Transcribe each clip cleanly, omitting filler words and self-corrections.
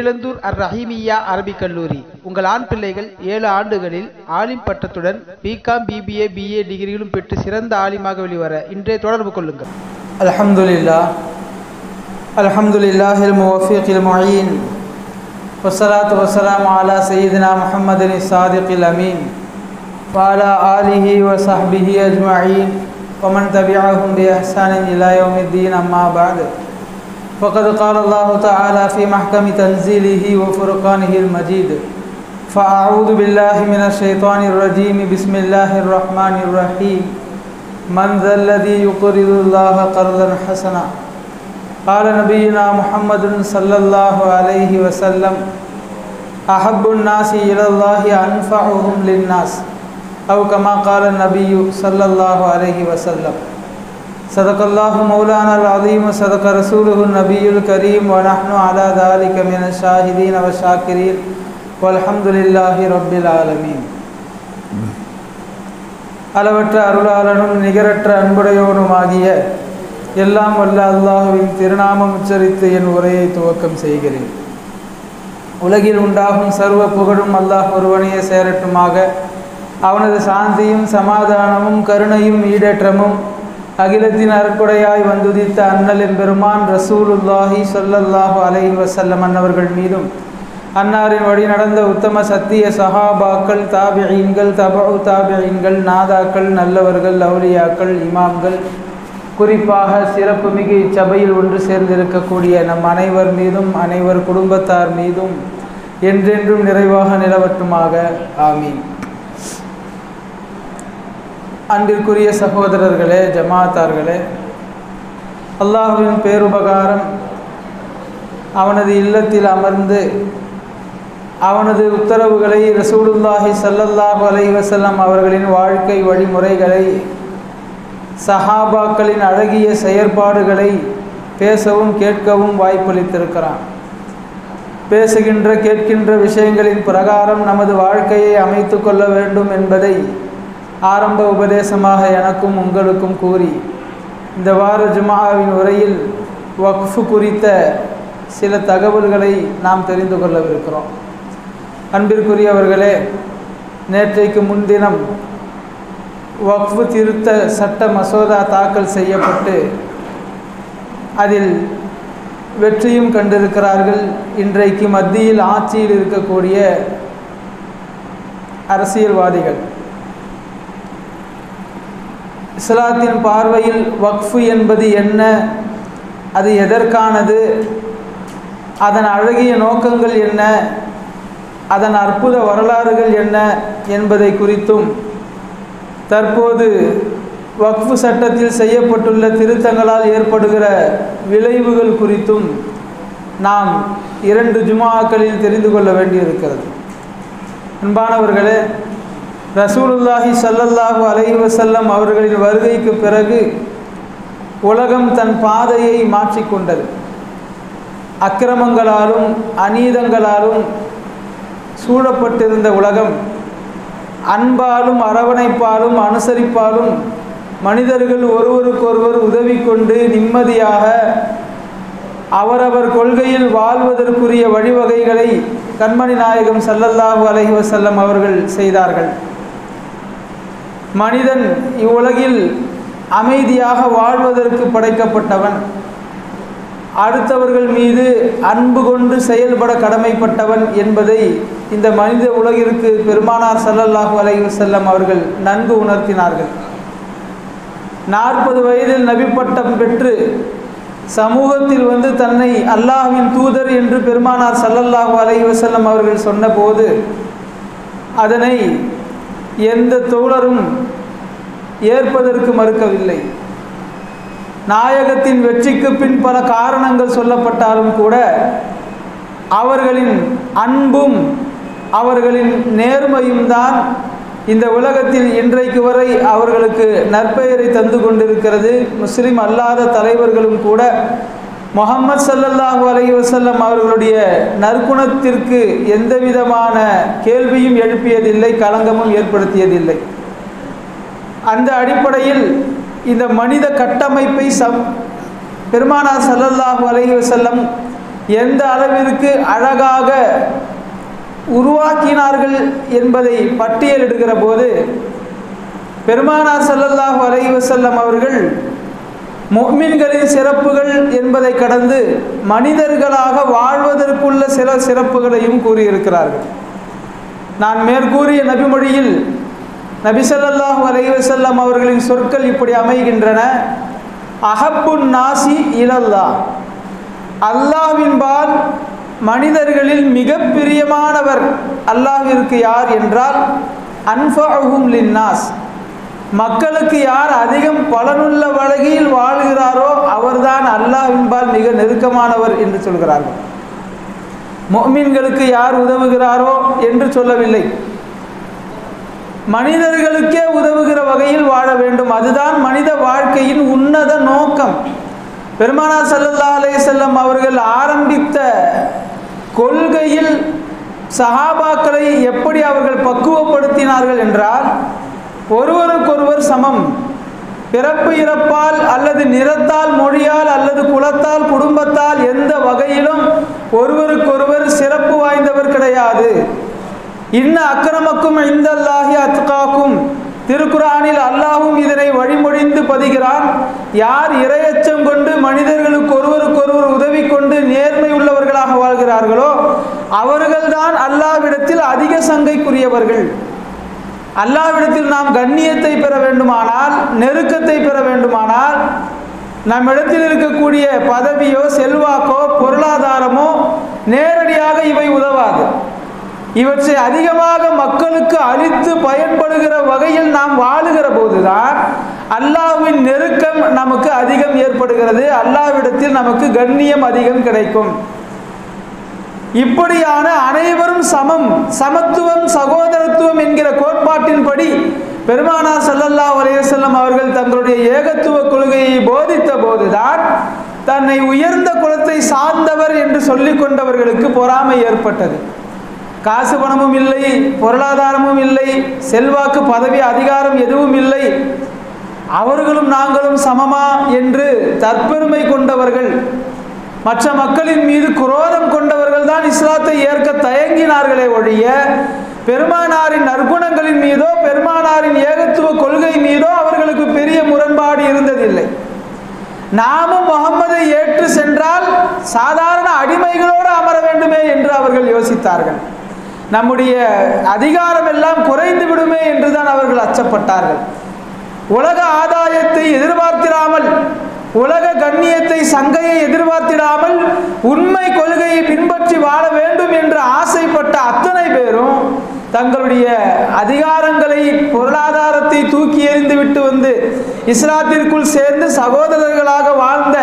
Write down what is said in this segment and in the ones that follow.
தேனிழந்தூர் அர்-ரஹீமிய்யா Arabic கல்லூரி. உங்கள் ஆண் பிள்ளைகள் 7 ஆண்டுகளில் ஆலிம் பட்டத்துடன் பிகாம், பிபிஏ, பிஏ டிகிரிகளும் பெற்று சிறந்த ஆலிமாக வெளிவர இன்றே தொடர்பு கொள்ளுங்கள். அல்ஹம்துலில்லாஹில் முவஃபிகில் முஈன் வஸ்ஸலாத்து வஸ்ஸலாமு அலா சய்யிதினா முஹம்மதின் ஸாதிகில் அமீன் வ அலா ஆலிஹி வ ஸஹ்பிஹி அஜ்மஈன் வ மன் தபிஅஹும் பி இஹ்சானின் இலா யௌமிddin. அம்மா பஅத். فقد قال الله تعالى في محكم تنزيله وفرقانه المجيد: فأعوذ بالله من الشيطان الرجيم. بسم الله الرحمن الرحيم. من ذا الذي يقرض الله قرضا حسنا. قال نبينا محمد صلى الله عليه وسلم: أحب الناس إلى الله أنفعهم للناس، أو كما قال النبي صلى الله عليه وسلم. صدق الله مولانا العظيم وصدق رسوله النبي الكريم ونحن على ذلك من الشاهدين والشاكرين والحمد لله رب العالمين. அளவற்ற அருளாளனும் நிகரற்ற அன்புடையவனுமாகிய எல்லாம் வல்ல அல்லாஹுவின் திருநாமம் உச்சரித்து என் உரையை துவக்கம் செய்கிறேன். உலகில் உண்டாகும் சர்வ புகழும் அல்லாஹ் ஒருவனையே சேரட்டுமாக. அவனது சாந்தியும் சமாதானமும் கருணையும் ஈடேற்றமும் அகிலத்தின் அருட்கொடையாய் வந்துதித்த அண்ணலின் பெருமான் ரசூலுல்லாஹி ஸல்லல்லாஹு அலைஹி வஸல்லம் அன்னவர்கள் மீதும், அன்னாரின் வழி நடந்த உத்தம சத்திய சஹாபாக்கள், தாபிஈன்கள், தபஉ தாபிஈன்கள், நாதாக்கள், நல்லவர்கள், அவுலியாக்கள், இமாம்கள், குறிப்பாக சிறப்புமிகு இச்சபையில் ஒன்று சேர்ந்திருக்கக்கூடிய நம் அனைவர் மீதும் அனைவர் குடும்பத்தார் மீதும் என்றென்றும் நிறைவாக நிலவட்டுமாக. ஆமீன். அன்பிற்குரிய சகோதரர்களே, ஜமாத்தார்களே, அல்லாஹுவின் பேருபகாரம் அவனது இல்லத்தில் அமர்ந்து அவனது உத்தரவுகளை, ரசூலுல்லாஹி ஸல்லல்லாஹு அலைஹி வஸல்லம் அவர்களின் வாழ்க்கை வழிமுறைகளை, சஹாபாக்களின் அழகிய செயற்பாடுகளை பேசவும் கேட்கவும் வாய்ப்பளித்திருக்கிறான். பேசுகின்ற கேட்கின்ற விஷயங்களின் பிரகாரம் நமது வாழ்க்கையை அமைத்து கொள்ள வேண்டும் என்பதை ஆரம்ப உபதேசமாக எனக்கும் உங்களுக்கும் கூறி, இந்த வார ஜும்ஆவின் உரையில் வக்ஃபு குறித்த சில தகவல்களை நாம் தெரிந்து கொள்ளவிருக்கிறோம். அன்பிற்குரியவர்களே, நேற்றைக்கு முன்தினம் வக்ஃபு திருத்த சட்ட மசோதா தாக்கல் செய்யப்பட்டு அதில் வெற்றியும் கண்டிருக்கிறார்கள். இன்றைக்கு மத்தியில் ஆட்சியில் இருக்கக்கூடிய அரசியல்வாதிகள். இஸ்லாத்தின் பார்வையில் வக்ஃபு என்பது என்ன, அது எதற்கானது, அதன் அழகிய நோக்கங்கள் என்ன, அதன் அற்புத வரலாறுகள் என்ன என்பதை குறித்தும், தற்போது வக்ஃபு சட்டத்தில் செய்யப்பட்டுள்ள திருத்தங்களால் ஏற்படுகிற விளைவுகள் குறித்தும் நாம் 2 ஜும்ஆக்களில் தெரிந்து கொள்ள வேண்டியிருக்கிறது. அன்பானவர்களே, ரசூலுல்லாஹி ஸல்லல்லாஹு அலைஹி வஸல்லம் அவர்களின் வருகைக்கு பிறகு உலகம் தன் பாதையை மாற்றிக்கொண்டது. அக்கிரமங்களாலும் அநீதங்களாலும் சூழப்பட்டிருந்த உலகம் அன்பாலும் அரவணைப்பாலும் அனுசரிப்பாலும் மனிதர்கள் ஒருவருக்கொருவர் உதவி கொண்டு நிம்மதியாக அவரவர் கொள்கையில் வாழ்வதற்குரிய வழிவகைகளை கண்மணி நாயகம் ஸல்லல்லாஹு அலைஹி வஸல்லம் அவர்கள் செய்தார்கள். மனிதன் இவ்வுலகில் அமைதியாக வாழ்வதற்கு படைக்கப்பட்டவன், அடுத்தவர்கள் மீது அன்பு கொண்டு செயல்பட கடமைப்பட்டவன் என்பதை இந்த மனித உலகிற்கு பெருமானார் ஸல்லல்லாஹு அலைஹி வஸல்லம் அவர்கள் நன்கு உணர்த்தினார்கள். 40 வயதில் நபி பட்டம் பெற்று சமூகத்தில் வந்து தன்னை அல்லாஹ்வின் தூதர் என்று பெருமானார் ஸல்லல்லாஹு அலைஹி வஸல்லம் அவர்கள் சொன்னபோது அதனை எந்த தோழரும் ஏற்பதற்கு மறுக்கவில்லை. நாயகத்தின் வெற்றிக்கு பின் பல காரணங்கள் சொல்லப்பட்டாலும் கூட அவர்களின் அன்பும் அவர்களின் நேர்மையும் தான் இந்த உலகத்தில் இன்றைக்கு வரை அவர்களுக்கு நற்பெயரை தந்து கொண்டிருக்கிறது. முஸ்லிம் அல்லாத தலைவர்களும் கூட முஹம்மது ஸல்லல்லாஹு அலைஹி வஸல்லம் அவர்களுடைய நற்குணத்திற்கு எந்த விதமான கேள்வியும் எழுப்பியதில்லை, களங்கமும் ஏற்படுத்தியதில்லை. அந்த அடிப்படையில் இந்த மனித கட்டமைப்பை பெருமானார் ஸல்லல்லாஹு அலைஹி வஸல்லம் எந்த அளவிற்கு அழகாக உருவாக்கினார்கள் என்பதை பட்டியலிடுகிற போது பெருமானார் ஸல்லல்லாஹு அலைஹி வஸல்லம் அவர்கள் முஃமின்களின் சிறப்புகள் என்பதை கடந்து மனிதர்களாக வாழ்வதற்குள்ள சில சிறப்புகளையும் கூறியிருக்கிறார்கள். நான் மேற்கூறிய நபிமொழியில் நபி ஸல்லல்லாஹு அலைஹி வஸல்லம் அவர்களின் சொற்கள் இப்படி அமைகின்றன. அஹப்புன் நாசி இலல்லாஹ், அல்லாஹ்வின்பால் மனிதர்களில் மிக பிரியமானவர் அல்லாஹ்விற்கு யார் என்றால் அன்ஃபஉஹும் லின்னாஸ், மக்களுக்கு யார் அதிகம் பலனுள்ள வகையில் வாழ்கிறாரோ அவர்தான் அல்லாஹ்வின்பால் மிக நெருக்கமானவர் என்று சொல்கிறார்கள். முஃமின்களுக்கு யார் உதவுகிறாரோ என்று சொல்லவில்லை, மனிதர்களுக்கே உதவுகிற வகையில் வாழ வேண்டும். அதுதான் மனித வாழ்க்கையின் உன்னத நோக்கம். பெருமானார் ஸல்லல்லாஹு அலைஹி வஸல்லம் அவர்கள் ஆரம்பித்த கொள்கையில் சஹாபாக்களை எப்படி அவர்கள் பக்குவப்படுத்தினார்கள் என்றால், ஒருவருக்கொருவர் சமம், பிறப்பு இறப்பால் அல்லது நிறத்தால், மொழியால் அல்லது குலத்தால், குடும்பத்தால் எந்த வகையிலும் ஒருவருக்கொருவர் சிறப்பு வாய்ந்தவர் கிடையாது. இன்ன அக்ரமக்கும் இந்தல்லாஹி அத்காக்கும், திருக்குர்ஆனில் அல்லாஹ்வும் இதனை வழிமொழிந்து பதிகிறான். யார் இறையச்சம் கொண்டு மனிதர்களுக்கு ஒருவருக்கொருவர் உதவி கொண்டு நேர்மை உள்ளவர்களாக வாழ்கிறார்களோ அவர்கள்தான் அல்லாஹ்விடத்தில் அதிக சங்கைக்குரியவர்கள். அல்லாஹ்விடத்தில் நாம் கண்ணியத்தை பெற வேண்டுமானால், நெருக்கத்தை பெற வேண்டுமானால், நம்மிடத்தில் இருக்கக்கூடிய பதவியோ செல்வாக்கோ பொருளாதாரமோ நேரடியாக இவை உதவாது. இவற்றை அதிகமாக மக்களுக்கு அளித்து பயன்படுகிற வகையில் நாம் வாழுகிற போதுதான் அல்லாஹ்வின் நெருக்கம் நமக்கு அதிகம் ஏற்படுகிறது, அல்லாஹ்விடத்தில் நமக்கு கண்ணியம் அதிகம் கிடைக்கும். இப்படியான அனைவரும் சமம், சமத்துவம், சகோதரத்துவம் என்கிற கோட்பாட்டின்படி பெருமானார் ஸல்லல்லாஹு அலைஹி வஸல்லம் அவர்கள் தங்களுடைய ஏகத்துவ கொள்கையை போதித்த போதுதான் தன்னை உயர்ந்த குலத்தை சார்ந்தவர் என்று சொல்லிக் கொண்டவர்களுக்கு பொறாமை ஏற்பட்டது. காசு பணமும் இல்லை, பொருளாதாரமும் இல்லை, செல்வாக்கு பதவி அதிகாரம் எதுவும் இல்லை, அவர்களும் நாங்களும் சமமா என்று தற்பெருமை கொண்டவர்கள், மற்ற மக்களின் மீது குரோதம் கொண்டவர்கள் தான் இஸ்லாத்தை ஏற்க தயங்கினார்களே ஒழிய பெருமானாரின் நற்குணங்களின் மீதோ பெருமானாரின் ஏகத்துவ கொள்கை மீதோ அவர்களுக்கு பெரிய முரண்பாடு இருந்ததில்லை. நாமும் முகம்மதை ஏற்று சென்றால் சாதாரண அடிமைகளோடு அமர வேண்டுமே என்று அவர்கள் யோசித்தார்கள். நம்முடைய அதிகாரம் எல்லாம் குறைந்து விடுமே என்றுதான் அவர்கள் அச்சப்பட்டார்கள். உலக ஆதாயத்தை எதிர்பார்த்திராமல், உலக கண்ணியத்தை சங்கையை எதிர்பார்த்திடாமல் உண்மை கொள்கையை பின்பற்றி வாழ வேண்டும் என்று ஆசைப்பட்ட அத்தனை பேரும் தங்களுடைய அதிகாரங்களை, பொருளாதாரத்தை தூக்கி எறிந்து விட்டு வந்து இஸ்லாத்திற்குள் சேர்ந்து சகோதரர்களாக வாழ்ந்த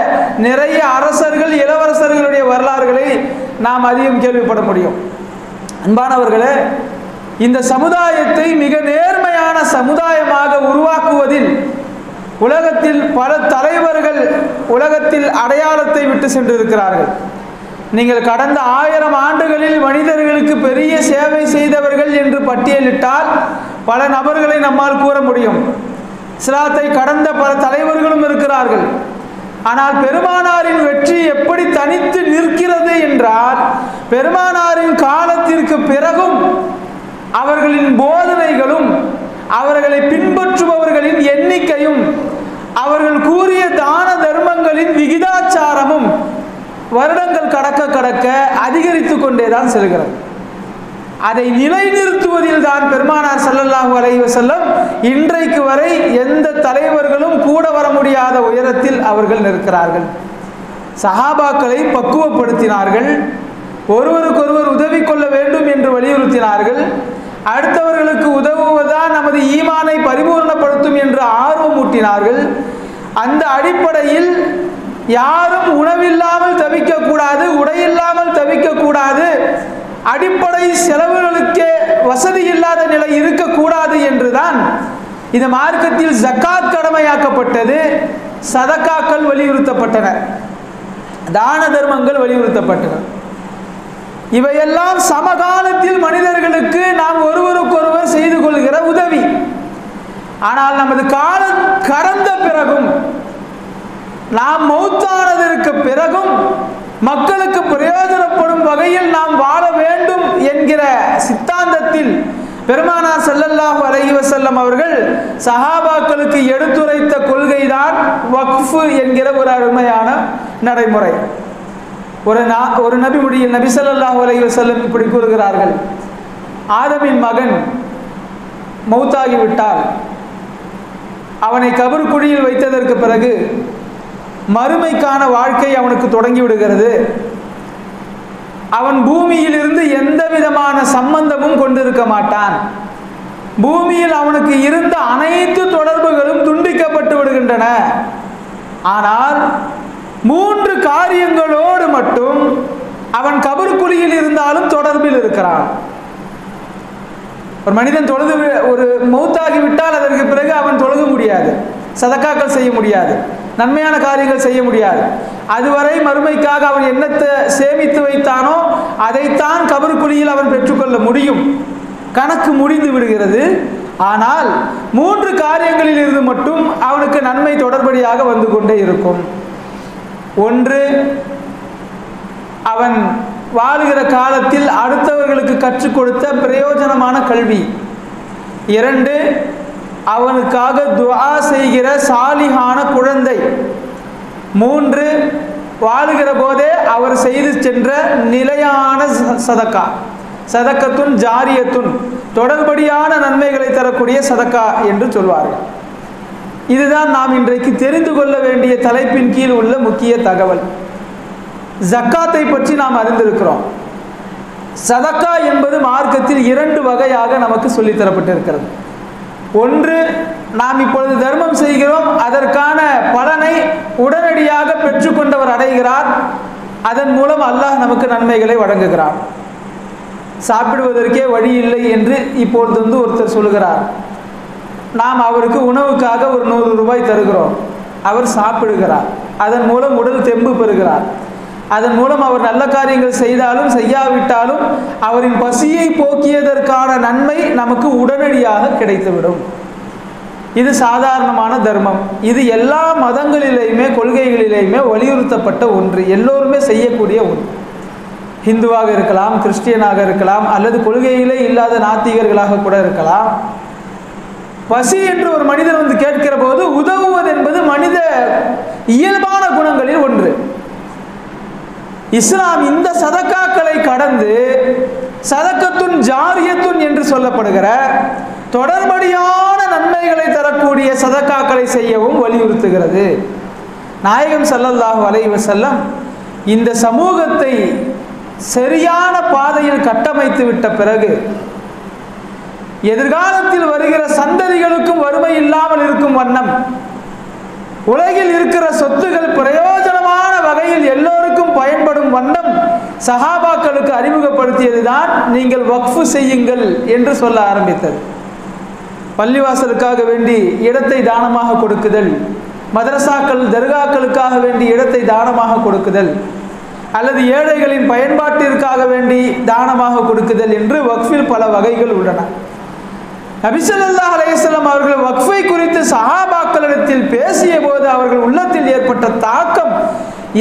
நிறைய அரசர்கள், இளவரசர்களுடைய வரலாறுகளை நாம் அதிகம் கேள்விப்பட முடியும். அன்பானவர்களே, இந்த சமுதாயத்தை மிக நேர்மையான சமுதாயமாக உருவாக்குவதில் உலகத்தில் பல தலைவர்கள் உலகத்தில் அடையாளத்தை விட்டு சென்றிருக்கிறார்கள். நீங்கள் கடந்த 1000 ஆண்டுகளில் மனிதர்களுக்கு பெரிய சேவை செய்தவர்கள் என்று பட்டியலிட்டால் பல நபர்களை நம்மால் கூற முடியும். இஸ்லாத்தை கடந்த பல தலைவர்களும் இருக்கிறார்கள். ஆனால் பெருமானாரின் வெற்றி எப்படி தனித்து நிற்கிறது என்றால், பெருமானாரின் காலத்திற்கு பிறகும் அவர்களின் போதனைகளும் அவர்களை பின்பற்றுபவர்களின் எண்ணிக்கையும் அவர்கள் கூறிய தான தர்மங்களின் விகிதாச்சாரமும் வருடங்கள் கடக்க கடக்க அதிகரித்து கொண்டேதான் செல்கிறது. அதை நிலைநிறுத்துவதில் தான் பெருமானார் ஸல்லல்லாஹு அலைஹி வஸல்லம் இன்றைக்கு வரை எந்த தலைவர்களும் கூட வர முடியாத உயரத்தில் அவர்கள் நிற்கிறார்கள். சஹாபாக்களை பக்குவப்படுத்தினார்கள், ஒருவருக்கொருவர் உதவி கொள்ள வேண்டும் என்று வலியுறுத்தினார்கள். அடுத்தவர்களுக்கு உதவுவதுதான் நமது ஈமானை பரிபூர்ணப்படுத்தும் என்று ஆர்வமூட்டினார்கள். அந்த அடிப்படையில் யாரும் உணவில்லாமல் தவிக்கக்கூடாது, உடையில்லாமல் தவிக்கக்கூடாது, அடிப்படை செலவுகளுக்கே வசதி இல்லாத நிலை இருக்கக்கூடாது என்றுதான் இந்த மார்க்கத்தில் ஜக்காத் கடமையாக்கப்பட்டது. சதக்காக்கள் வலியுறுத்தப்பட்டன, தான தர்மங்கள் வலியுறுத்தப்பட்டன. இவையெல்லாம் சமகாலத்தில் மனிதர்களுக்கு நாம் ஒருவருக்கொருவர் செய்து கொள்கிற உதவி. ஆனால் நமது காலம் கடந்த பிறகும், நாம் மௌத்தானதற்கு பிறகும் மக்களுக்கு பிரயோஜனம் வரும் வகையில் நாம் வாழ வேண்டும் என்கிற சித்தாந்தத்தில் பெருமானார் ஸல்லல்லாஹு அலைஹி வஸல்லம் அவர்கள் சஹாபாக்களுக்கு எடுத்துரைத்த கொள்கைதான் வக்ஃப் என்கிற ஒரு அருமையான நடைமுறை. ஒரு நபிமுடியில் நபி ஸல்லல்லாஹு அலைஹி வஸல்லம் இப்படி கூறுகிறார்கள், ஆதமின் மகன் மௌத்தாகிவிட்டால் அவனை கபர் குழியில் வைத்ததற்கு பிறகு மறுமைக்கான வாழ்க்கை அவனுக்கு தொடங்கி விடுகிறது. அவன் பூமியில் இருந்து எந்த விதமான சம்பந்தமும் கொண்டிருக்க மாட்டான். பூமியில் அவனுக்கு இருந்த அனைத்து தொடர்புகளும் துண்டிக்கப்பட்டு விடுகின்றன. ஆனால் 3 காரியங்களோடு மட்டும் அவன் கபர் குழியில் இருந்தாலும் தொடர்பில் இருக்கிறான். ஒரு மனிதன் ஒரு மௌத்தாகி விட்டால் அதற்கு பிறகு அவன் தொழுக முடியாது, சதக்காக்கள் செய்ய முடியாது, நன்மையான காரியங்கள் செய்ய முடியாது. அதுவரை மறுமைக்காக அவன் என்னத்தை சேமித்து வைத்தானோ அதைத்தான் கபர் குழியில் அவன் பெற்றுக்கொள்ள முடியும். கணக்கு முடிந்து விடுகிறது. ஆனால் 3 காரியங்களில் இருந்து மட்டும் அவனுக்கு நன்மை தொடர்படியாக வந்து கொண்டே இருக்கும். ஒன்று, அவன் வாழுகிற காலத்தில் அடுத்தவர்களுக்கு கற்றுக் கொடுத்த பிரயோஜனமான கல்வி. 2, அவனுக்காக துஆ செய்கிற சாலிஹான குழந்தை. 3, வாழுகிற போதே அவர் செய்து சென்ற நிலையான சதக்கா, சதக்கத்துன் ஜாரியத்துன், தொடர்படியான நன்மைகளை தரக்கூடிய சதக்கா என்று சொல்வார்கள். இதுதான் நாம் இன்றைக்கு தெரிந்து கொள்ள வேண்டிய தலைப்பின் கீழ் உள்ள முக்கிய தகவல். ஜக்காத்தை பற்றி நாம் அறிந்திருக்கிறோம். சதக்கா என்பது மார்க்கத்தில் 2 வகையாக நமக்கு சொல்லித்தரப்பட்டிருக்கிறது. ஒன்று, நாம் இப்பொழுது தர்மம் செய்கிறோம், அதற்கான பலனை உடனடியாக பெற்றுக்கொண்டவர் அடைகிறார், அதன் மூலம் அல்லாஹ் நமக்கு நன்மைகளை வழங்குகிறார். சாப்பிடுவதற்கே வழி இல்லை என்று இப்பொழுது ஒருத்தர் சொல்கிறார். நாம் அவருக்கு உணவுக்காக ஒரு 100 ரூபாய் தருகிறோம், அவர் சாப்பிடுகிறார், அதன் மூலம் உடல் தெம்பு பெறுகிறார். அதன் மூலம் அவர் நல்ல காரியங்கள் செய்தாலும் செய்யாவிட்டாலும் அவரின் பசியை போக்கியதற்கான நன்மை நமக்கு உடனடியாக கிடைத்துவிடும். இது சாதாரணமான தர்மம். இது எல்லா மதங்களிலேயுமே கொள்கைகளிலேயுமே வலியுறுத்தப்பட்ட ஒன்று, எல்லோருமே செய்யக்கூடிய ஒன்று. ஹிந்துவாக இருக்கலாம், கிறிஸ்டியனாக இருக்கலாம், அல்லது கொள்கையிலே இல்லாத நாத்திகர்களாக கூட இருக்கலாம். பசி என்று ஒரு மனிதன் கேட்கிற போது உதவுவது என்பது மனித இயல்பான குணங்களில் ஒன்று. இஸ்லாம் இந்த சதக்காக்களை கடந்து சதக்கத்துன் ஜாரியத்துன் என்று சொல்லப்படுகிற தொடர்படியான நன்மைகளை தரக்கூடிய சதக்காக்களை செய்யவும் வலியுறுத்துகிறது. நாயகம் ஸல்லல்லாஹு அலைஹி வஸல்லம் இந்த சமூகத்தை சரியான பாதையில் கட்டமைத்து விட்ட பிறகு எதிர்காலத்தில் வருகிற சந்ததிகளுக்கும் வறுமை இல்லாமல் இருக்கும் வண்ணம் உலகில் இருக்கிற சொத்துகள் பிரயோஜனமான வகையில் எல்லோருக்கும் பயன்படும் வண்ணம் சஹாபாக்களுக்கு அறிமுகப்படுத்தியதுதான் நீங்கள் வக்ஃப் செய்யுங்கள் என்று சொல்ல ஆரம்பித்தது. பள்ளிவாசலுக்காக வேண்டி இடத்தை தானமாக கொடுக்குதல், மதரசாக்கள் தர்காக்களுக்காக வேண்டி இடத்தை தானமாக கொடுக்குதல், அல்லது ஏழைகளின் பயன்பாட்டிற்காக வேண்டி தானமாக கொடுக்குதல் என்று வக்ஃபில் பல வகைகள் உள்ளன. நபி ஸல்லல்லாஹு அலைஹி வஸல்லம் அவர்கள் வக்ஃபை குறித்து சஹாபாக்களிடத்தில் பேசிய போது அவர்கள் உள்ளத்தில் ஏற்பட்ட தாக்கம்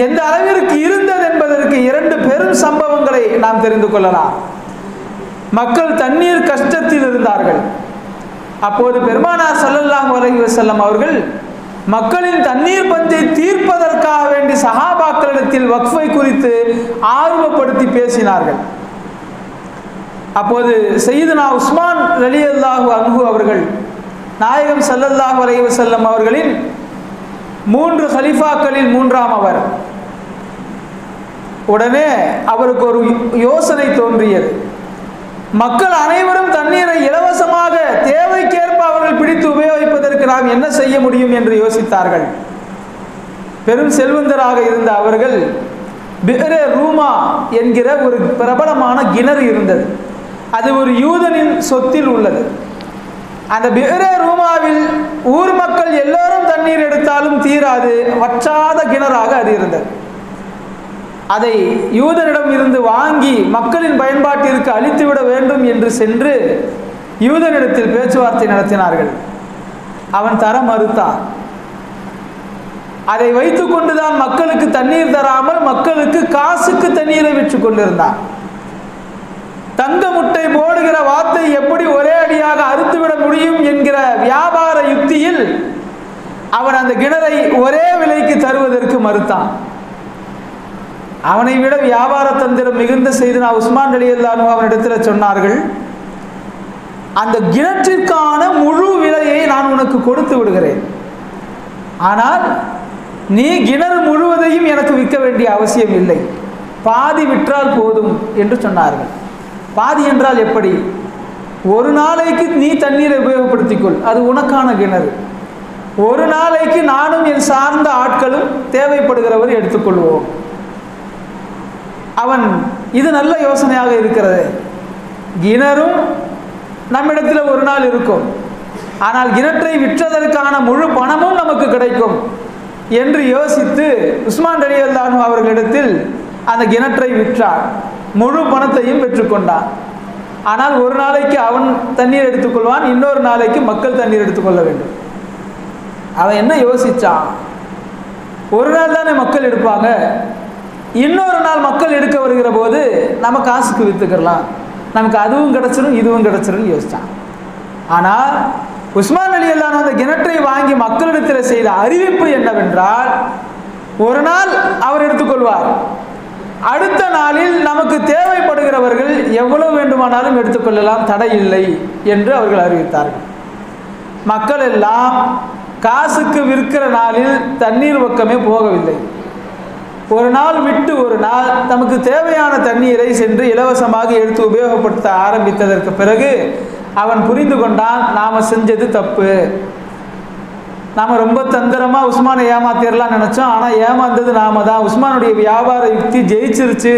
எந்த அளவிற்கு இருந்தது என்பதற்கு 2 பெரும் சம்பவங்களை நாம் தெரிந்து கொள்ளலாம். மக்கள் தண்ணீர் கஷ்டத்தில் இருந்தார்கள். அப்போது பெருமானார் ஸல்லல்லாஹு அலைஹி வஸல்லம் அவர்கள் மக்களின் தண்ணீர் பஞ்சை தீர்ப்பதற்காக வேண்டி சஹாபாக்களிடத்தில் வக்ஃபை குறித்து ஆர்வப்படுத்தி பேசினார்கள். அப்போது சையதுனா உஸ்மான் ரலியல்லாஹு அன்ஹு அவர்கள் நாயகம் ஸல்லல்லாஹு அலைஹி வஸல்லம் அவர்களின் 3 கலீஃபாக்களில் 3ஆம் அவர். உடனே அவருக்கு ஒரு யோசனை தோன்றியது. மக்கள் அனைவரும் தண்ணீரை இலவசமாக தேவைக்கேற்ப அவர்கள் பிடித்து உபயோகிப்பதற்கு நாம் என்ன செய்ய முடியும் என்று யோசித்தார்கள். பெரும் செல்வந்தராக இருந்த அவர்கள் பிஹ்ரே ரூமா என்கிற ஒரு பிரபலமான கிணறு இருந்தது. அது ஒரு யூதனின் சொத்தில் உள்ளது. அந்த பிஹ்ரே ரூமாவில் ஊர் மக்கள் எல்லோரும் தண்ணீர் எடுத்தாலும் தீராது, வற்றாத கிணறாக அது இருந்தது. அதை யூதனிடம் இருந்து வாங்கி மக்களின் பயன்பாட்டிற்கு அளித்துவிட வேண்டும் என்று சென்று யூதனிடத்தில் பேச்சுவார்த்தை நடத்தினார்கள். அவன் தர மறுத்தான். அதை வைத்துக் கொண்டுதான் மக்களுக்கு தண்ணீர் தராமல் மக்களுக்கு காசுக்கு தண்ணீரை விற்று கொண்டிருந்தான். தங்க முட்டை போடுகிற வாத்தை எப்படி ஒரே அடியாக அறுத்துவிட முடியும் என்கிற வியாபார யுக்தியில் அவன் அந்த கிணறை ஒரே விலைக்கு தருவதற்கு மறுத்தான். அவனை விட வியாபார தந்திரம் மிகுந்த செய்தனா உஸ்மான் ரலியல்லாஹு அன்ஹு அவனிடத்தில் சொன்னார்கள், அந்த கிணற்றிற்கான முழு விலையை நான் உனக்கு கொடுத்து விடுகிறேன், ஆனால் நீ கிணறு முழுவதையும் எனக்கு விற்க வேண்டிய அவசியம் இல்லை, பாதி விற்றால் போதும் என்று சொன்னார்கள். பாதி என்றால் எப்படி? ஒரு நாளைக்கு நீ தண்ணீரை உபயோகப்படுத்திக்கொள், அது உனக்கான கிணறு. ஒரு நாளைக்கு நானும் என் சார்ந்த ஆட்களும் தேவைப்படுகிறவர் எடுத்துக்கொள்வோம். அவன் இது நல்ல யோசனையாக இருக்கிறது, கிணறும் நம்மிடத்தில் ஒரு நாள் இருக்கும், ஆனால் கிணற்றை விற்றதற்கான முழு பணமும் நமக்கு கிடைக்கும் என்று யோசித்து உஸ்மான் ரலியல்லாஹு அன்ஹு அவர்களிடத்தில் அந்த கிணற்றை விற்றார். முழு பணத்தையும் பெற்றுக்கொண்டான். ஆனால் ஒரு நாளைக்கு அவன் தண்ணீர் எடுத்துக்கொள்வான், இன்னொரு நாளைக்கு மக்கள் தண்ணீர் எடுத்துக்கொள்ள வேண்டும். அவன் என்ன யோசிச்சான்? ஒரு நாள் தானே மக்கள் எடுப்பாங்க, இன்னொரு நாள் மக்கள் எடுக்க வருகிற போது நம்ம காசுக்கு விற்றுக்கலாம், நமக்கு அதுவும் கிடச்சிரும் இதுவும் கிடச்சிரும்னு யோசித்தான். ஆனால் உஸ்மான் ரலியல்லாஹு அன்ஹு அந்த கிணற்றை வாங்கி மக்களிடத்தில் செய்த அறிவிப்பு என்னவென்றால், ஒரு நாள் அவர் எடுத்துக்கொள்வார், அடுத்த நாளில் நமக்கு தேவைப்படுகிறவர்கள் எவ்வளவு வேண்டுமானாலும் எடுத்துக்கொள்ளலாம், தடை இல்லை என்று அவர்கள் அறிவித்தார்கள். மக்கள் எல்லாம் காசுக்கு விற்கிற நாளில் தண்ணீர் பக்கமே போகவில்லை. ஒரு நாள் விட்டு ஒரு நாள் நமக்கு தேவையான தண்ணீரை சென்று இலவசமாக எடுத்து உபயோகப்படுத்த ஆரம்பித்ததற்கு பிறகு அவன் புரிந்து கொண்டான், நாம் செஞ்சது தப்பு, நாம் ரொம்ப தந்திரமாக உஸ்மானை ஏமாத்திரலாம் நினச்சோம், ஆனால் ஏமாந்தது நாம தான், உஸ்மானுடைய வியாபார யுக்தி ஜெயிச்சிருச்சு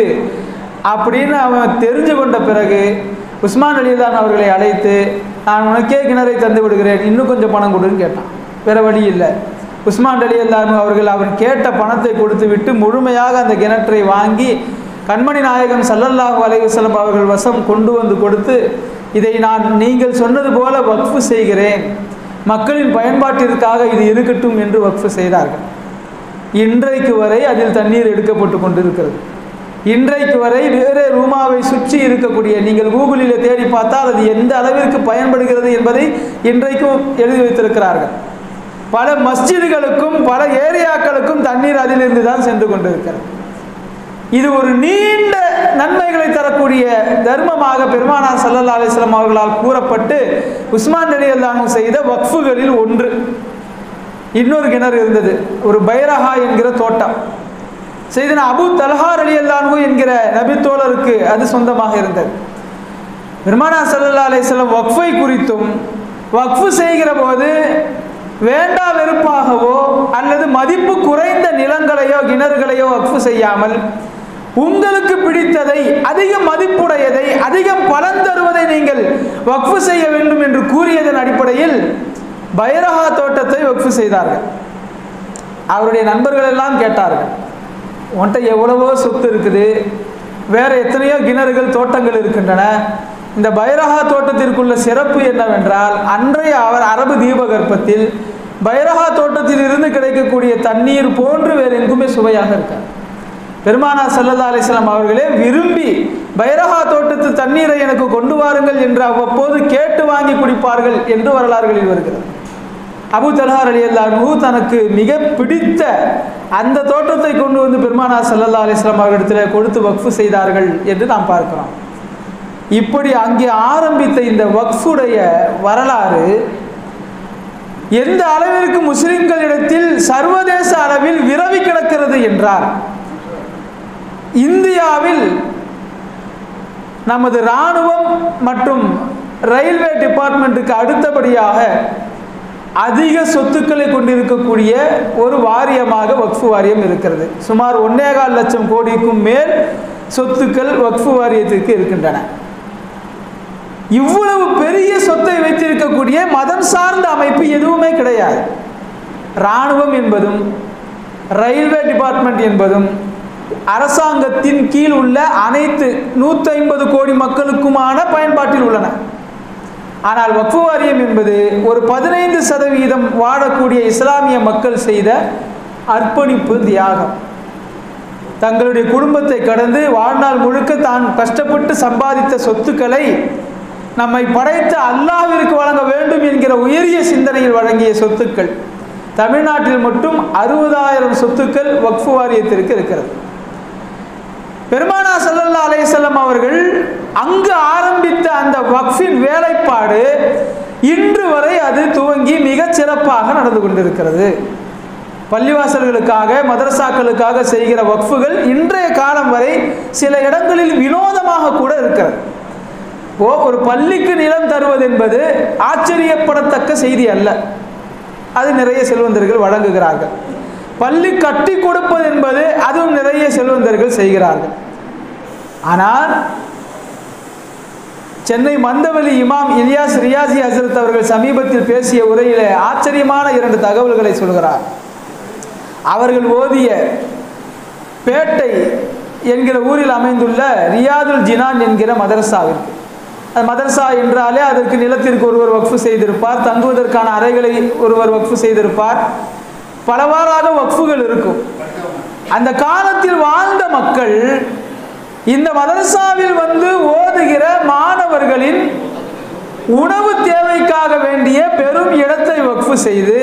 அப்படின்னு அவன் தெரிஞ்சு கொண்ட பிறகு உஸ்மான் ரலியல்லாஹு அன்ஹு அவர்களை அழைத்து, நான் உனக்கே கிணறை தந்து விடுகிறேன், இன்னும் கொஞ்சம் பணம் கொடுன்னு கேட்டான். வேறு வழி இல்லை. உஸ்மான் ரலியல்லாஹு அன்ஹு அவர்கள் அவன் கேட்ட பணத்தை கொடுத்து விட்டு முழுமையாக அந்த கிணற்றை வாங்கி கண்மணி நாயகம் ஸல்லல்லாஹு அலைஹி வஸல்லம் அவர்கள் வசம் கொண்டு வந்து கொடுத்து, இதை நான் நீங்கள் சொன்னது போல வக்ஃபு செய்கிறேன், மக்களின் பயன்பாட்டிற்காக இது இருக்கட்டும் என்று வக்ஃபு செய்தார்கள். இன்றைக்கு வரை அதில் தண்ணீர் எடுக்கப்பட்டு கொண்டிருக்கிறது. இன்றைக்கு வரை வேறு ரூமாவை சுற்றி இருக்கக்கூடிய, நீங்கள் கூகுளில் தேடி பார்த்தால் அது எந்த அளவிற்கு பயன்படுகிறது என்பதை இன்றைக்கும் எழுதி வைத்திருக்கிறார்கள். பல மஸ்ஜிதுகளுக்கும் பல ஏரியாக்களுக்கும் தண்ணீர் அதிலிருந்து தான் சென்று கொண்டிருக்கிறது. இது ஒரு நீண்ட நன்மைகளை தரக்கூடிய தர்மமாக பெருமானார் ஸல்லல்லாஹு அலைஹி வஸல்லம் அவர்களால் கூறப்பட்டு உஸ்மான் ரலியல்லாஹு அன்ஹு செய்த வக்ஃபுகளில் ஒன்று. இன்னொரு கிணறு இருந்தது, ஒரு பைரஹா என்கிற தோட்டம். செய்தனா அபூ தல்ஹா ரலியல்லாஹு அன்ஹு என்கிற நபி தோழருக்கு அது சொந்தமாக இருந்தது. பெருமானார் ஸல்லல்லாஹு அலைஹி வஸல்லம் வக்ஃபை குறித்தும் வக்ஃபு செய்கிற போது வேண்டா வெறுப்பாகவோ அல்லது மதிப்பு குறைந்த நிலங்களையோ கிணறுகளையோ வக்ஃபு செய்யாமல் உங்களுக்கு பிடித்ததை, அதிக மதிப்புடையதை, அதிகம் பலன் தருவதை நீங்கள் வக்ஃபு செய்ய வேண்டும் என்று கூறியதன் அடிப்படையில் பைரஹா தோட்டத்தை வக்ஃபு செய்தார்கள். அவருடைய நண்பர்கள் எல்லாம் கேட்டார்கள், உன்கிட்ட எவ்வளவோ சொத்து இருக்குது, வேறு எத்தனையோ கிணறுகள் தோட்டங்கள் இருக்கின்றன, இந்த பைரஹா தோட்டத்திற்குள்ள சிறப்பு என்னவென்றால், அன்றைய அரபு தீபகற்பத்தில் பைரஹா தோட்டத்தில் இருந்து கிடைக்கக்கூடிய தண்ணீர் போன்று வேறு எங்குமே சுவையாக இருக்காது. பெருமானார் ஸல்லல்லாஹு அலைஹி வஸல்லம் அவர்களே விரும்பி பைரஹா தோட்டத்து தண்ணீரை எனக்கு கொண்டு வாருங்கள் என்று அவ்வப்போது கேட்டு வாங்கி குடிப்பார்கள் என்று வரலாறுகளில் வருகிறது. அபூ தல்ஹா ரலியல்லாஹு அன்ஹு தனக்கு மிக பிடித்த அந்த தோட்டத்தை கொண்டு வந்து பெருமானார் ஸல்லல்லாஹு அலைஹி வஸல்லம் அவர்களிடத்தில் கொடுத்து வக்ஃபு செய்தார்கள் என்று நாம் பார்க்கிறோம். இப்படி அங்கே ஆரம்பித்த இந்த வக்ஃபுடைய வரலாறு எந்த அளவிற்கு முஸ்லிம்களிடத்தில் சர்வதேச அளவில் விரவி கிடக்கிறது என்றால், இந்தியாவில் நமது இராணுவம் மற்றும் ரயில்வே டிபார்ட்மெண்ட்டுக்கு அடுத்தபடியாக அதிக சொத்துக்களை கொண்டிருக்கக்கூடிய ஒரு வாரியமாக வக்ஃபு வாரியம் இருக்கிறது. சுமார் 1.25 லட்சம் கோடிக்கும் மேல் சொத்துக்கள் வக்ஃபு வாரியத்திற்கு இருக்கின்றன. இவ்வளவு பெரிய சொத்தை வைத்திருக்கக்கூடிய மதம் சார்ந்த அமைப்பு எதுவுமே கிடையாது. இராணுவம் என்பதும் ரயில்வே டிபார்ட்மெண்ட் என்பதும் அரசாங்கத்தின் கீழ் உள்ள அனைத்து 150 கோடி மக்களுக்குமான பயன்பாட்டில் உள்ளன. ஆனால் வக்ஃபு வாரியம் என்பது ஒரு 15% வாழக்கூடிய இஸ்லாமிய மக்கள் செய்த அர்ப்பணிப்பு, தியாகம். தங்களுடைய குடும்பத்தை கடந்து வாழ்நாள் முழுக்க தான் கஷ்டப்பட்டு சம்பாதித்த சொத்துக்களை நம்மை படைத்த அல்லாஹ்விற்கு வழங்க வேண்டும் என்கிற உயரிய சிந்தனையில் வழங்கிய சொத்துக்கள் தமிழ்நாட்டில் மட்டும் 60,000 சொத்துக்கள் வக்ஃப் வாரியத்திற்கு இருக்கிறது. பெருமானா ஸல்லல்லாஹு அலைஹி வஸல்லம் அவர்கள் அங்கு ஆரம்பித்த அந்த வக்ஃபின் வேலைப்பாடு இன்று வரை அது துவங்கி மிகச் சிறப்பாக நடந்து கொண்டிருக்கிறது. பள்ளிவாசல்களுக்காக மதரசாக்களுக்காக செய்கிற வக்ஃபுகள் இன்றைய காலம் வரை சில இடங்களில் வினோதமாக கூட இருக்கிறது. ஒரு பள்ளிக்கு நிலம் தருவது என்பது ஆச்சரியப்படத்தக்க செய்தி அல்ல. அது நிறைய செல்வந்தர்கள் வழங்குகிறார்கள். பள்ளி கட்டி கொடுப்பது என்பது அதுவும் நிறைய செல்வந்தர்கள் செய்கிறார்கள். ஆனால் சென்னை மந்தவெளி இமாம் இலியாஸ் ரியாசி ஹசரத் அவர்கள் சமீபத்தில் பேசிய உரையிலே ஆச்சரியமான 2 தகவல்களை சொல்கிறார். அவர்கள் ஓதிய பேட்டை என்கிற ஊரில் அமைந்துள்ள ரியாதுல் ஜினான் என்கிற மதரசாவிற்கு, மதரசா என்றாலே அதற்கு நிலத்திற்கு ஒருவர் வக்ஃபு செய்திருப்பார், தங்குவதற்கான அறைகளை ஒருவர் வக்ஃபு செய்திருப்பார், பலவாறாக வக்ஃபுகள் இருக்கும். அந்த காலத்தில் வாழ்ந்த மக்கள் இந்த மதரசாவில் வந்து ஓதுகிற மாணவர்களின் உணவு தேவைக்காக வேண்டிய பெரும் இடத்தை வக்ஃபு செய்து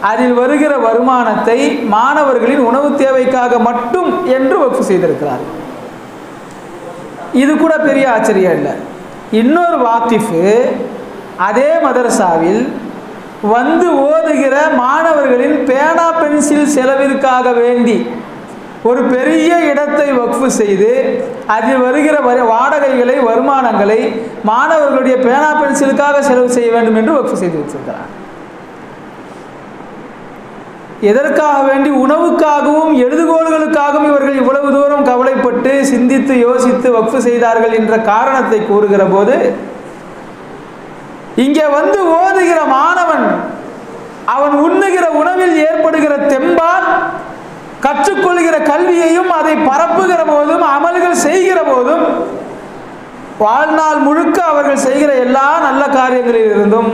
அதில் வருகிற வருமானத்தை மாணவர்களின் உணவு தேவைக்காக மட்டும் என்று வக்ஃபு செய்திருக்கிறார். இது கூட பெரிய ஆச்சரியம் இல்லை. இன்னொரு வாக்கிஃபு அதே மதரசாவில் வந்து ஓதுகிற மாணவர்களின் பேனா பென்சில் செலவிற்காக வேண்டி ஒரு பெரிய இடத்தை வக்ஃபு செய்து அதில் வருகிற வாடகைகளை வருமானங்களை மாணவர்களுடைய பேனா பென்சிலுக்காக செலவு செய்ய வேண்டும் என்று வக்ஃபு செய்து வச்சிருக்கிறார். எதற்காக வேண்டி? உணவுக்காகவும் எழுதுகோள்களுக்காகவும் இவர்கள் இவ்வளவு தூரம் கவலைப்பட்டு சிந்தித்து யோசித்து வக்ஃபு செய்தார்கள் என்ற காரணத்தை கூறுகிற போது, இங்கே வந்து ஓதுகிற மாணவன் அவன் உண்ணுகிற உணவில் ஏற்படுகிற தெம்பால் கற்றுக்கொள்கிற கல்வியையும் அதை பரப்புகிற போதும் அமல்கள் செய்கிற போதும் வாழ்நாள் முழுக்க அவர்கள் செய்கிற எல்லா நல்ல காரியங்களில் இருந்தும்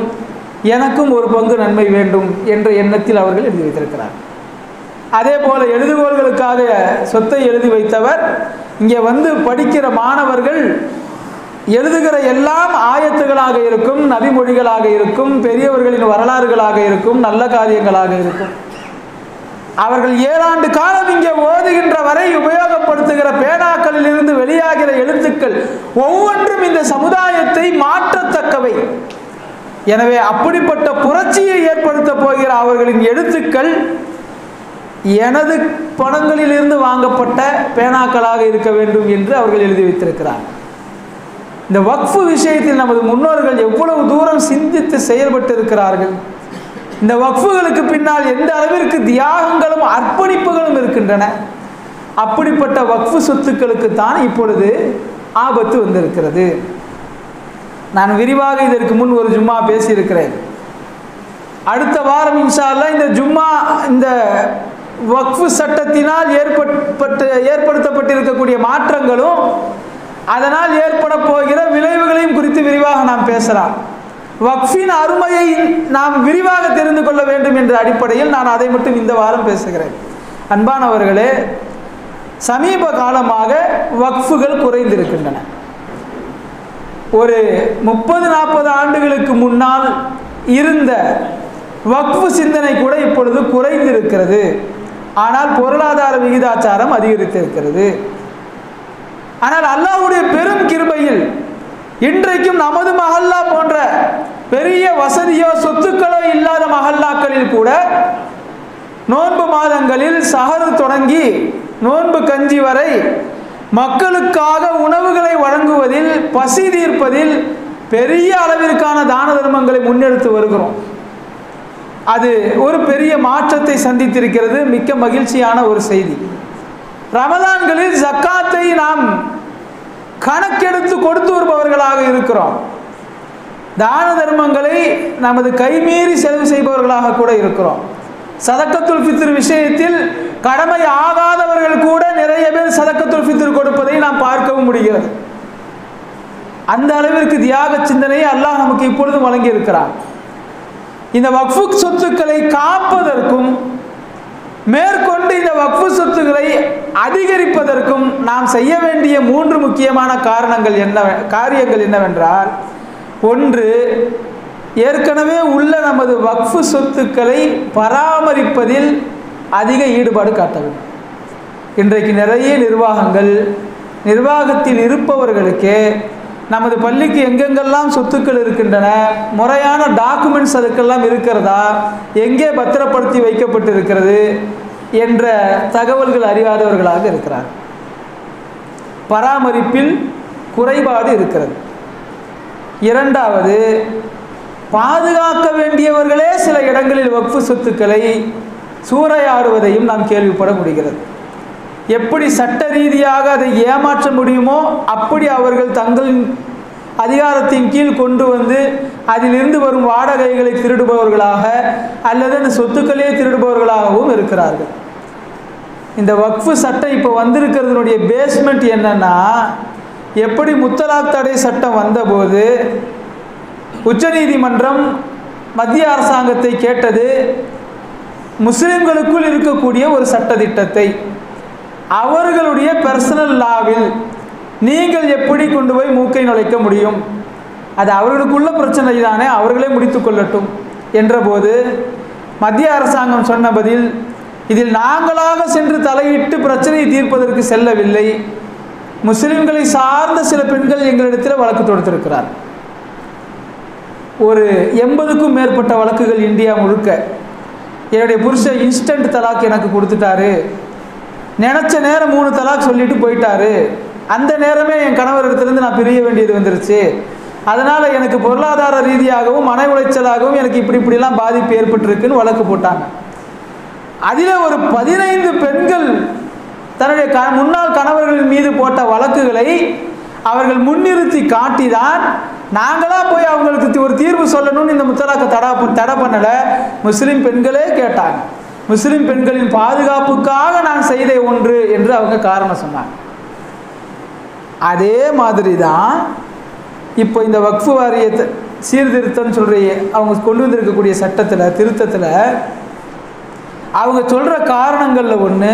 எனக்கும் ஒரு பங்கு நன்மை வேண்டும் என்ற எண்ணத்தில் அவர்கள் எழுதி வைத்திருக்கிறார். அதே போல எழுதுகோள்களுக்காக சொத்தை எழுதி வைத்தவர் இங்கே வந்து படிக்கிற மாணவர்கள் எழுதுகிற எல்லாம் ஆயத்துகளாக இருக்கும், நபிமொழிகளாக இருக்கும், பெரியவர்களின் வரலாறுகளாக இருக்கும், நல்ல காரியங்களாக இருக்கும். அவர்கள் 7 ஆண்டு காலம் இங்கே ஓதுகின்ற வரை உபயோகப்படுத்துகிற பேனாக்களில் இருந்து வெளியாகிற எழுத்துக்கள் ஒவ்வொன்றும் இந்த சமுதாயத்தை மாற்றத்தக்கவை. எனவே அப்படிப்பட்ட புரட்சியை ஏற்படுத்த போகிற அவர்களின் எழுத்துக்கள் எனது பணங்களில் இருந்து வாங்கப்பட்ட பேனாக்களாக இருக்க வேண்டும் என்று அவர்கள் எழுதி வைத்திருக்கிறார். இந்த வக்ஃபு விஷயத்தில் நமது முன்னோர்கள் எவ்வளவு தூரம் சிந்தித்து செயல்பட்டு இருக்கிறார்கள். இந்த வக்ஃபுகளுக்கு பின்னால் எந்த அளவிற்கு தியாகங்களும் அர்ப்பணிப்புகளும் இருக்கின்றன. அப்படிப்பட்ட வக்ஃபு சொத்துக்களுக்கு தான் இப்பொழுது ஆபத்து வந்திருக்கிறது. நான் விரிவாக இதற்கு முன் ஒரு ஜும்மா பேசியிருக்கிறேன். அடுத்த வாரம் இன்ஷா அல்லாஹ் இந்த ஜும்மா இந்த வக்ஃபு சட்டத்தினால் ஏற்படுத்தப்பட்டிருக்கக்கூடிய மாற்றங்களும் அதனால் ஏற்பட போகிற விளைவுகளையும் குறித்து விரிவாக நாம் பேசலாம். வக்ஃபின் அருமையை நாம் விரிவாக தெரிந்து கொள்ள வேண்டும் என்ற அடிப்படையில் நான் அதை மட்டும் இந்த வாரம் பேசுகிறேன். அன்பானவர்களே, சமீப காலமாக வக்ஃபுகள் குறைந்திருக்கின்றன. ஒரு 30-40 ஆண்டுகளுக்கு முன்னால் இருந்த வக்ஃபு சிந்தனை கூட இப்பொழுது குறைந்திருக்கிறது. ஆனால் பொருளாதார விகிதாச்சாரம் அதிகரித்திருக்கிறது. ஆனால் அல்லாஹ்வுடைய பெரும் கிருபையில் இன்றைக்கும் நமது மஹல்லா போன்ற பெரிய வசதியோ சொத்துக்களோ இல்லாத மஹல்லாக்களில் கூட நோன்பு மாதங்களில் சஹர் தொடங்கி நோன்பு கஞ்சி வரை மக்களுக்காக உணவுகளை வழங்குவதில், பசி தீர்ப்பதில் பெரிய அளவிற்கான தான தர்மங்களை முன்னெடுத்து வருகிறோம். அது ஒரு பெரிய மாற்றத்தை சந்தித்திருக்கிறது. மிக்க மகிழ்ச்சியான ஒரு செய்தி. ரமலான்களில் ஜக்காத்தை நாம் கணக்கெடுத்து கொடுத்து வருபவர்களாக இருக்கிறோம். தான தர்மங்களை நமது கைமீறி செலவு செய்பவர்களாக கூட இருக்கிறோம். சதக்கத்துல் ஃபித்ர் விஷயத்தில் கடமை ஆகாதவர்கள் கூட நிறைய பேர் சதக்கத்துல் ஃபித்ர் கொடுப்பதை நாம் பார்க்கவும் முடிகிறது. அந்த அளவிற்கு தியாக சிந்தனையை அல்லாஹ் நமக்கு இப்பொழுதும் வழங்கி இருக்கிறார். இந்த வக்ஃபு சொத்துக்களை காப்பதற்கும் மேற்கொண்டு இந்த வக்ஃபு சொத்துக்களை அதிகரிப்பதற்கும் நாம் செய்ய வேண்டிய 3 முக்கியமான காரியங்கள் என்னவென்றால், ஒன்று, ஏற்கனவே உள்ள நமது வக்ஃபு சொத்துக்களை பராமரிப்பதில் அதிக ஈடுபாடு காட்ட வேண்டும். இன்றைக்கு நிறைய நிர்வாகத்தில் இருப்பவர்களுக்கு நமது பள்ளிக்கு எங்கெங்கெல்லாம் சொத்துக்கள் இருக்கின்றன, முறையான டாக்குமெண்ட்ஸ் அதுக்கெல்லாம் இருக்கிறதா, எங்கே பத்திரப்படுத்தி வைக்கப்பட்டிருக்கிறது என்ற தகவல்கள் அறியாதவர்களாக இருக்கிறார். பராமரிப்பில் குறைபாடு இருக்கிறது. இரண்டாவது, பாதுகாக்க வேண்டியவர்களே சில இடங்களில் வக்ஃபு சொத்துக்களை சூறையாடுவதையும் நாம் கேள்விப்பட முடிகிறது. எப்படி சட்ட ரீதியாக அதை ஏமாற்ற முடியுமோ அப்படி அவர்கள் தங்களின் அதிகாரத்தின் கீழ் கொண்டு வந்து அதிலிருந்து வரும் வாடகைகளை திருடுபவர்களாக அல்லது அந்த சொத்துக்களே திருடுபவர்களாகவும் இருக்கிறார்கள். இந்த வக்ஃபு சட்டம் இப்போ வந்திருக்கிறதுனுடைய பேஸ்மெண்ட் என்னன்னா, எப்படி முத்தலாக் தடை சட்டம் வந்தபோது உச்சநீதிமன்றம் மத்திய அரசாங்கத்தை கேட்டது, முஸ்லிம்களுக்குள் இருக்கக்கூடிய ஒரு சட்டத்திட்டத்தை அவர்களுடைய பர்சனல் லாவில் நீங்கள் எப்படி கொண்டு போய் மூக்கை நுழைக்க முடியும், அது அவர்களுக்குள்ள பிரச்சனை தானே, அவர்களே முடித்து கொள்ளட்டும் என்றபோது மத்திய அரசாங்கம் சொன்ன பதில், இதில் நாங்களாக சென்று தலையிட்டு பிரச்சனையை தீர்ப்பதற்கு செல்லவில்லை, முஸ்லிம்களை சார்ந்த சில பெண்கள் எங்களிடத்தில் வழக்கு தொடுத்திருக்கிறார். ஒரு 80க்கும் மேற்பட்ட வழக்குகள் இந்தியா முழுக்க. என்னுடைய புருஷன் இன்ஸ்டன்ட் தலாக் எனக்கு கொடுத்துட்டாரு, நினச்ச நேரம் 3 தலாக் சொல்லிட்டு போயிட்டாரு, அந்த நேரமே என் கணவர் இடத்துலேருந்து நான் பிரிய வேண்டியது வந்துருச்சு, அதனால் எனக்கு பொருளாதார ரீதியாகவும் மன உளைச்சலாகவும் எனக்கு இப்படிலாம் பாதிப்பு ஏற்பட்டிருக்குன்னு வழக்கு போட்டாங்க. அதில் ஒரு 15 பெண்கள் தன்னுடைய முன்னாள் கணவர்களின் மீது போட்ட வழக்குகளை அவர்கள் முன்னிறுத்தி காட்டிதான் நாங்களாம் போய் அவங்களுக்கு ஒரு தீர்வு சொல்லணும்னு இந்த முத்தலாக்கை தடை பண்ணலை, முஸ்லீம் பெண்களே கேட்டாங்க. முஸ்லிம் பெண்களின் பாதுகாப்புக்காக நான் செய்த ஒன்று என்று அவங்க காரணம் சொன்னாங்க. அதே மாதிரி தான் இப்போ இந்த வக்ஃபு வாரிய சீர்திருத்தம் சொல்கிற அவங்க கொண்டு வந்திருக்கக்கூடிய சட்டத்தில் திருத்தத்தில் அவங்க சொல்கிற காரணங்களில் ஒன்று,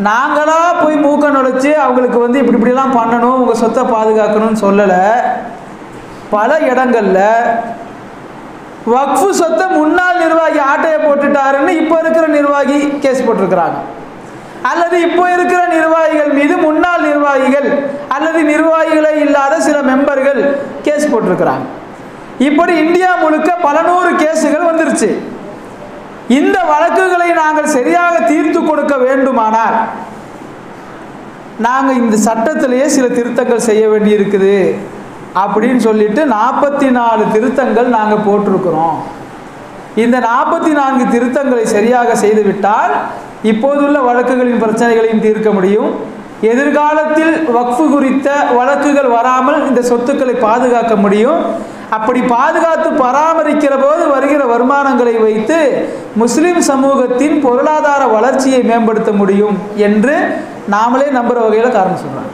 நாங்களாக போய் மூக்க நுழைச்சி அவங்களுக்கு வந்து இப்படிலாம் பண்ணணும், உங்கள் சொத்தை பாதுகாக்கணும்னு சொல்லலை. பல இடங்களில் வக்ஃபு சொத்தை முன்னாள் நிர்வாகி ஆட்டையை போட்டுட்டாருன்னு இப்போ இருக்கிற நிர்வாகி கேஸ் போட்டிருக்கிறாங்க, அல்லது இப்போ இருக்கிற நிர்வாகிகள் மீது முன்னாள் நிர்வாகிகள் அல்லது நிர்வாகிகளே இல்லாத சில மெம்பர்கள் கேஸ் போட்டிருக்கிறாங்க. இப்படி இந்தியா முழுக்க பல 100 கேஸுகள் வந்துருச்சு. இந்த வழக்குகளை நாங்கள் சரியாக தீர்த்து கொடுக்க வேண்டுமானால் நாங்கள் இந்த சட்டத்திலேயே சில திருத்தங்கள் செய்ய வேண்டி இருக்குது அப்படின்னு சொல்லிட்டு 44 திருத்தங்கள் நாங்கள் போட்டிருக்கிறோம். இந்த 44 திருத்தங்களை சரியாக செய்துவிட்டால் இப்போதுள்ள வழக்குகளின் பிரச்சனைகளையும் தீர்க்க முடியும். எதிர்காலத்தில் வக்ஃபு குறித்த வழக்குகள் வராமல் இந்த சொத்துக்களை பாதுகாக்க முடியும். அப்படி பாதுகாத்து பராமரிக்கிற போது வருகிற வருமானங்களை வைத்து முஸ்லிம் சமூகத்தின் பொருளாதார வளர்ச்சியை மேம்படுத்த முடியும் என்று நாமளே நம்புகிற வகையில் காரணம் சொல்கிறாங்க.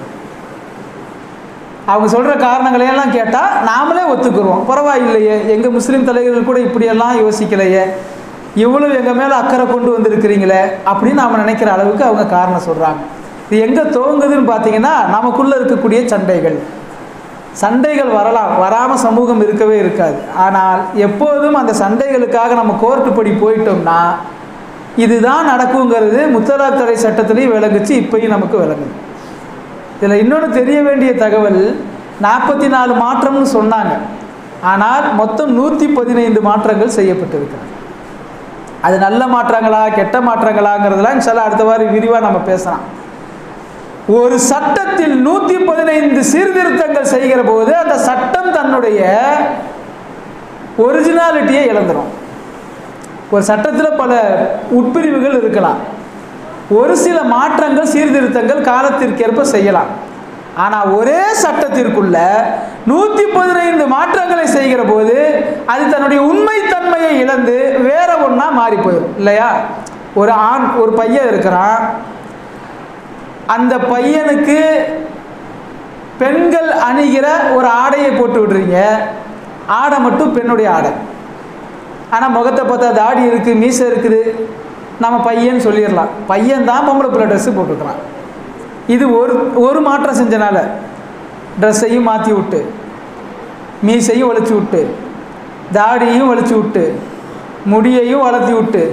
அவங்க சொல்கிற காரணங்களையெல்லாம் கேட்டால் நாமளே ஒத்துக்குருவோம், பரவாயில்லையே, எங்கள் முஸ்லீம் தலைவர்கள் கூட இப்படியெல்லாம் யோசிக்கலையே, இவ்வளவு எங்கள் மேலே அக்கறை கொண்டு வந்திருக்கிறீங்களே அப்படின்னு நாம் நினைக்கிற அளவுக்கு அவங்க காரணம் சொல்கிறாங்க. இது எங்கே துவங்குதுன்னு பார்த்தீங்கன்னா, நமக்குள்ளே இருக்கக்கூடிய சண்டைகள் வரலாம், வராமல் சமூகம் இருக்கவே இருக்காது. ஆனால் எப்போதும் அந்த சண்டைகளுக்காக நம்ம கோர்ட்டு படி போயிட்டோம்னா இதுதான் நடக்குங்கிறது முத்தலாக் தடை சட்டத்திலையும் விளங்குச்சு, இப்பயும் நமக்கு விளங்குது. இதில் இன்னொன்று தெரிய வேண்டிய தகவல், 44 மாற்றம்னு சொன்னாங்க, ஆனால் மொத்தம் 115 மாற்றங்கள் செய்யப்பட்டிருக்கிறது. அது நல்ல மாற்றங்களா கெட்ட மாற்றங்களாங்கிறதுலாம் இன்ஷால்லா அடுத்த வாரம் விரிவாக நம்ம பேசலாம். ஒரு சட்டத்தில் 115 சீர்திருத்தங்கள் செய்கிற போது அந்த சட்டம் தன்னுடைய ஒரிஜினாலிட்டியை இழந்துடும். ஒரு சட்டத்தில் பல உட்பிரிவுகள் இருக்கலாம், ஒரு சில மாற்றங்கள் சீர்திருத்தங்கள் காலத்திற்கேற்ப செய்யலாம். ஆனால் ஒரே சட்டத்திற்குள்ள 115 மாற்றங்களை செய்கிற போது அது தன்னுடைய உண்மைத்தன்மையை இழந்து வேற ஒன்றா மாறி போயிடும் இல்லையா? ஒரு பையன் இருக்கிறான், அந்த பையனுக்கு பெண்கள் அணிகிற ஒரு ஆடையை போட்டு விடுறீங்க, ஆடை மட்டும் பெண்ணுடைய ஆடை, ஆனால் முகத்தை பார்த்தா தாடி இருக்குது, மீசை இருக்குது, நம்ம பையன் சொல்லிடலாம், பையன் தான் பொம்பளை பிள்ளை ட்ரெஸ்ஸு போட்டுருக்குறான். இது ஒரு மாற்றம் செஞ்சனால ட்ரெஸ்ஸையும் மாற்றி விட்டு, மீசையும் வளைச்சி விட்டு, தாடியையும் வளைச்சி விட்டு, முடியையும் வளர்த்தி விட்டு,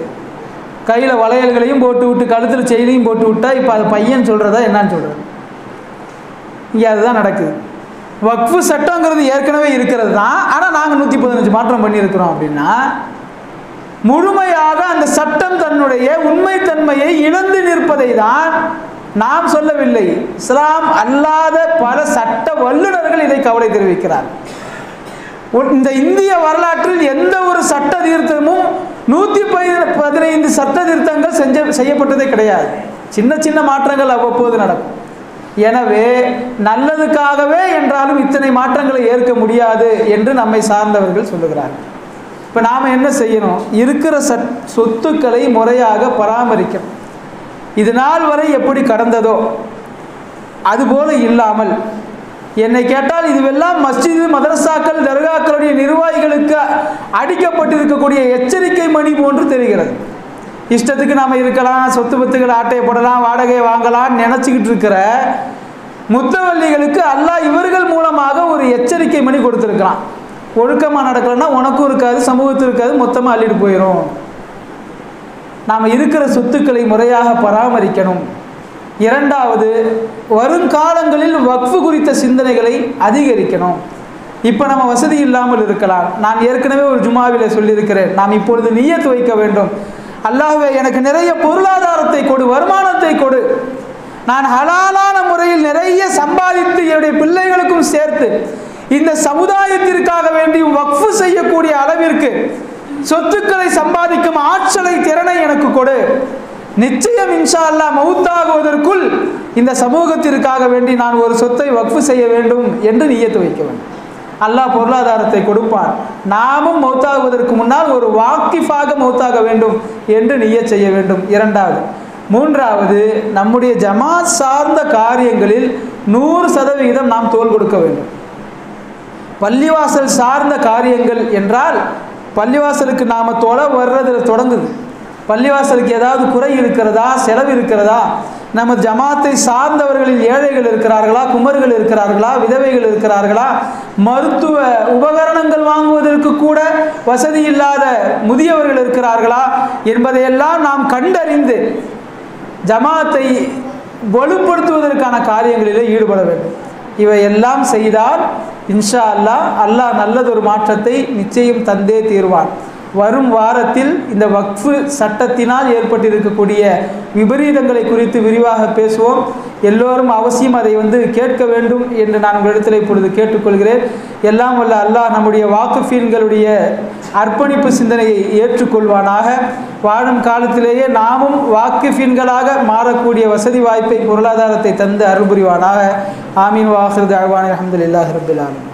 கையில் வளையல்களையும் போட்டு விட்டு, கழுத்தில் செயிலையும் போட்டு விட்டா இப்போ அது பையன் சொல்கிறதா என்னான்னு சொல்கிறது? இங்கே அதுதான் நடக்குது. வக்ஃபு சட்டங்கிறது ஏற்கனவே இருக்கிறது தான், ஆனால் நாங்கள் 115 மாற்றம் பண்ணியிருக்கிறோம். அப்படின்னா முழுமையாக அந்த சட்டம் தன்னுடைய உண்மைத்தன்மையை இழந்து நிற்பதை தான் நாம் சொல்லவில்லை, இஸ்லாம் அல்லாத பல சட்ட வல்லுநர்கள் இதை கவலை தெரிவிக்கிறார். இந்த இந்திய வரலாற்றில் எந்த ஒரு சட்ட தீர்த்தமும் 115 சட்ட தீர்த்தங்கள் செய்யப்பட்டதே கிடையாது. சின்ன சின்ன மாற்றங்கள் அவ்வப்போது நடக்கும். எனவே நல்லதுக்காகவே என்றாலும் இத்தனை மாற்றங்களை ஏற்க முடியாது என்று நம்மை சார்ந்தவர்கள் சொல்லுகிறார்கள். இப்போ நாம் என்ன செய்யணும்? இருக்கிற சொத்துக்களை முறையாக பராமரிக்கணும். இது நாள் வரை எப்படி கடந்ததோ அதுபோல இல்லாமல், என்னை கேட்டால் இதுவெல்லாம் மஸ்ஜிது, மதரசாக்கள், தர்காக்களுடைய நிர்வாகிகளுக்கு அடிக்கப்பட்டிருக்கக்கூடிய எச்சரிக்கை மணி போன்று தெரிகிறது. இஷ்டத்துக்கு நாம் இருக்கலாம், சொத்து பத்துகள் ஆட்டையை போடலாம், வாடகையை வாங்கலாம் நினச்சிக்கிட்டு இருக்கிற முத்தவல்லிகளுக்கு அல்லாஹ் இவர்கள் மூலமாக ஒரு எச்சரிக்கை மணி கொடுத்துருக்கிறான். ஒழுக்கமாக நடக்கலைன்னா உனக்கும் இருக்காது, சமூகத்தில் இருக்காது, மொத்தமாக அள்ளிட்டு போயிடும். நாம் இருக்கிற சொத்துக்களை முறையாக பராமரிக்கணும். இரண்டாவது, வருங்காலங்களில் வக்ஃபு குறித்த சிந்தனைகளை அதிகரிக்கணும். இப்போ நம்ம வசதி இல்லாமல் இருக்கலாம். நான் ஏற்கனவே ஒரு ஜுமாவில் சொல்லியிருக்கிறேன், நாம் இப்பொழுது நிய்யத் வைக்க வேண்டும். அல்லாஹ்வே, எனக்கு நிறைய பொருளாதாரத்தை கொடு, வருமானத்தை கொடு, நான் ஹலாலான முறையில் நிறைய சம்பாதித்து என்னுடைய பிள்ளைகளுக்கும் சேர்த்து இந்த சமுதாயத்திற்காக வேண்டி வக்ஃபு செய்யக்கூடிய அளவிற்கு சொத்துக்களை சம்பாதிக்கும் ஆற்றலை, திறனை எனக்கு கொடு. நிச்சயம் இன்ஷா அல்லாஹ் மௌத்தாகுவதற்குள் இந்த சமூகத்திற்காக வேண்டி நான் ஒரு சொத்தை வக்ஃபு செய்ய வேண்டும் என்று நிய்யத்து வைக்க வேண்டும். அல்லாஹ் பொருளாதாரத்தை கொடுப்பான். நாமும் மௌத்தாகுவதற்கு முன்னால் ஒரு வாக்கிஃபாக மௌத்தாக வேண்டும் என்று நிய்யத் செய்ய வேண்டும். இரண்டாவது. மூன்றாவது, நம்முடைய ஜமாத் சார்ந்த காரியங்களில் 100% நாம் தோள் கொடுக்க வேண்டும். பள்ளிவாசல் சார்ந்த காரியங்கள் என்றால் பள்ளிவாசலுக்கு நாம் தொலை வர்றதில் தொடங்குது. பள்ளிவாசலுக்கு ஏதாவது குறை இருக்கிறதா, செலவு இருக்கிறதா, நம்ம ஜமாத்தை சார்ந்தவர்களில் ஏழைகள் இருக்கிறார்களா, குமர்கள் இருக்கிறார்களா, விதவைகள் இருக்கிறார்களா, மருத்துவ உபகரணங்கள் வாங்குவதற்கு கூட வசதி இல்லாத முதியவர்கள் இருக்கிறார்களா என்பதையெல்லாம் நாம் கண்டறிந்து ஜமாத்தை வலுப்படுத்துவதற்கான காரியங்களிலே ஈடுபட வேண்டும். இவையெல்லாம் செய்தால் இன்ஷா அல்லாஹ் அல்லாஹ் நல்லதொரு மாற்றத்தை நிச்சயம் தந்தே தீர்வான். வரும் வாரத்தில் இந்த வக்ஃபு சட்டத்தினால் ஏற்பட்டிருக்கக்கூடிய விபரீதங்களை குறித்து விரிவாக பேசுவோம். எல்லோரும் அவசியம் அதை கேட்க வேண்டும் என்று நான் உங்களிடத்தில் இப்பொழுது கேட்டுக்கொள்கிறேன். எல்லாம் வல்ல அல்லாஹ் நம்முடைய வாக்குஃபீன்களுடைய அர்ப்பணிப்பு சிந்தனையை ஏற்றுக்கொள்வானாக. வாழும் காலத்திலேயே நாமும் வாக்குஃபீன்களாக மாறக்கூடிய வசதி வாய்ப்பை, பொருளாதாரத்தை தந்து அருள் புரிவானாக. ஆமீன். வாஹிர் தஅவானா அல்ஹம்துலில்லாஹி ரப்பில் ஆலமீன்.